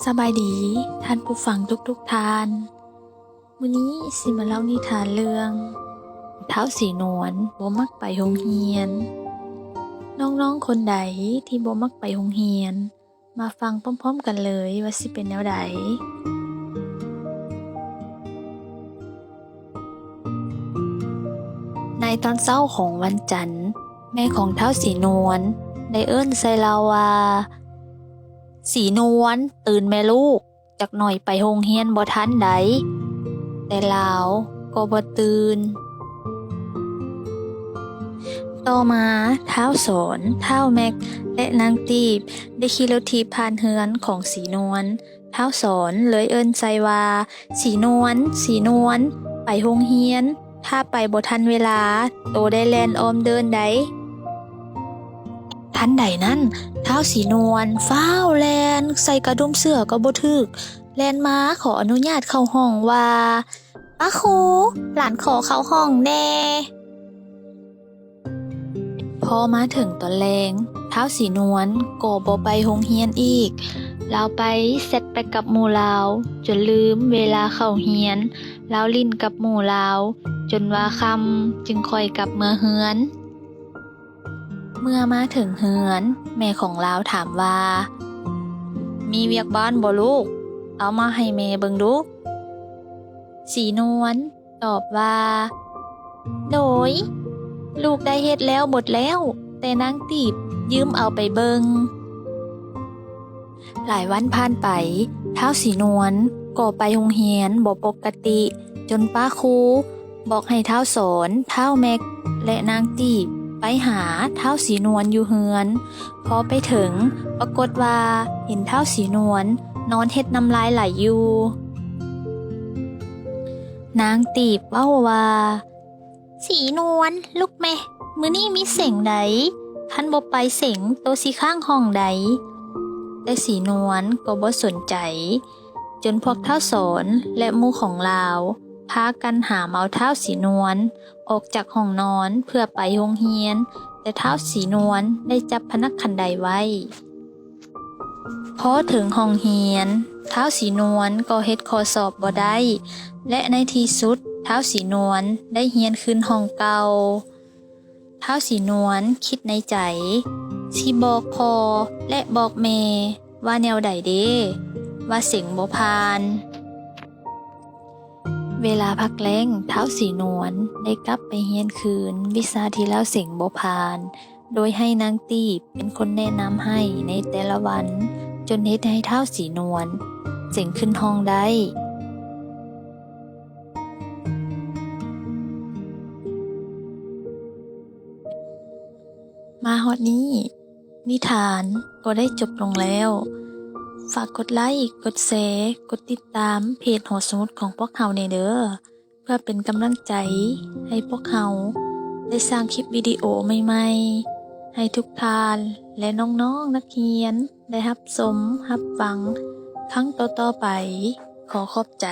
สบายดีท่านผู้ฟังทุกท่านมื้อนี้สิมาเล่านิทานเรื่องท้าวสีนวลบ่มักไปโรงเรียนน้องๆคนใดที่บ่มักไปโรงเรียนมาฟังพร้อมๆกันเลยว่าสิเป็นแนวใดในตอนเช้าของวันจันทร์แม่ของท้าวสีนวลได้เอิ้นใส่เราว่าสีนวลตื่นแม่ลูกจักหน่อยไปโรงเรียนบ่ทันใดแต่ลาวก็บ่ตื่นต่อมาท้าวสนท้าวแม็กและนางตีบได้ขี่รถถีบผ่านเฮือนของสีนวลท้าวสนเลยเอิ้นใจว่าสีนวลสีนวลไปโรงเรียนถ้าไปบ่ทันเวลาโตได้แล่นอ้อมเดินใดทันใดนั้นท้าวสีนวลฟ้าวแล่นใส่กระดุมเสื้อก็บ่ถึกแล่นมาขออนุญาตเข้าห้องว่าป้าครูหลานขอเข้าห้องแน่พอมาถึงตอนแลงท้าวสีนวลก็บ่ไปโรงเรียนอีกลาวไปเสร็จไปกับหมู่ลาวจนลืมเวลาเข้าเรียนลาวลิ้นกับหมู่ลาวจนว่าค่ำจึงค่อยกลับเมื่อเฮือนเมื่อมาถึงเฮือนแม่ของลาวถามว่ามีเวียกบ้านบ่ลูกเอามาให้แม่เบิ่งดูสีนวลตอบว่าโดยลูกได้เฮ็ดแล้วหมดแล้วแต่นางตีบยืมเอาไปเบิงหลายวันผ่านไปท้าวสีนวลก็ไปโรงเรียนบ่ปกติจนป้าครูบอกให้ท้าวสนท้าวแม็กและนางตีบไปหาท้าวสีนวลอยู่เฮือนพอไปถึงปรากฏว่าเห็นท้าวสีนวลนอนเฮ็ดน้ำลายไหลอยู่นางตีบเว้าว่าสีนวลลูกแม่มื้อนี้มีเส็งใดท่านบ่ไปเส็งโตสิข้างห้องใดแต่สีนวลก็บ่สนใจจนพวกท้าวสนและหมู่ของลาวพากันหามเอาท้าวสีนวลออกจากห้องนอนเพื่อไปโรงเรียนแต่ท้าวสีนวลได้จับพนักขันไดไว้พอถึงห้องเรียนท้าวสีนวลก็เฮ็ดข้อสอบบ่ได้และในที่สุดท้าวสีนวลได้เรียนขึ้นห้องเก่าท้าวสีนวลคิดในใจสิบอกพ่อและบอกแม่ว่าแนวใดเด้ว่าเส็งบ่ผ่านเวลาพักแล้งท้าวสีนวลได้กลับไปเรียนคืนวิชาที่แล้วเส็งบ่ผ่านโดยให้นางตีบเป็นคนแนะนำให้ในแต่ละวันจนเฮ็ดให้ท้าวสีนวลเส็งขึ้นห้องได้มาฮอดนี้นิทานก็ได้จบลงแล้วฝากกดไลค์กดแชร์กดติดตามเพจหอสมุดของพวกเราในเด้อเพื่อเป็นกำลังใจให้พวกเราได้สร้างคลิปวิดีโอใหม่ๆให้ทุกท่านและน้องๆนักเรียนได้รับชมรับฟังครั้งต่อๆไปขอขอบใจ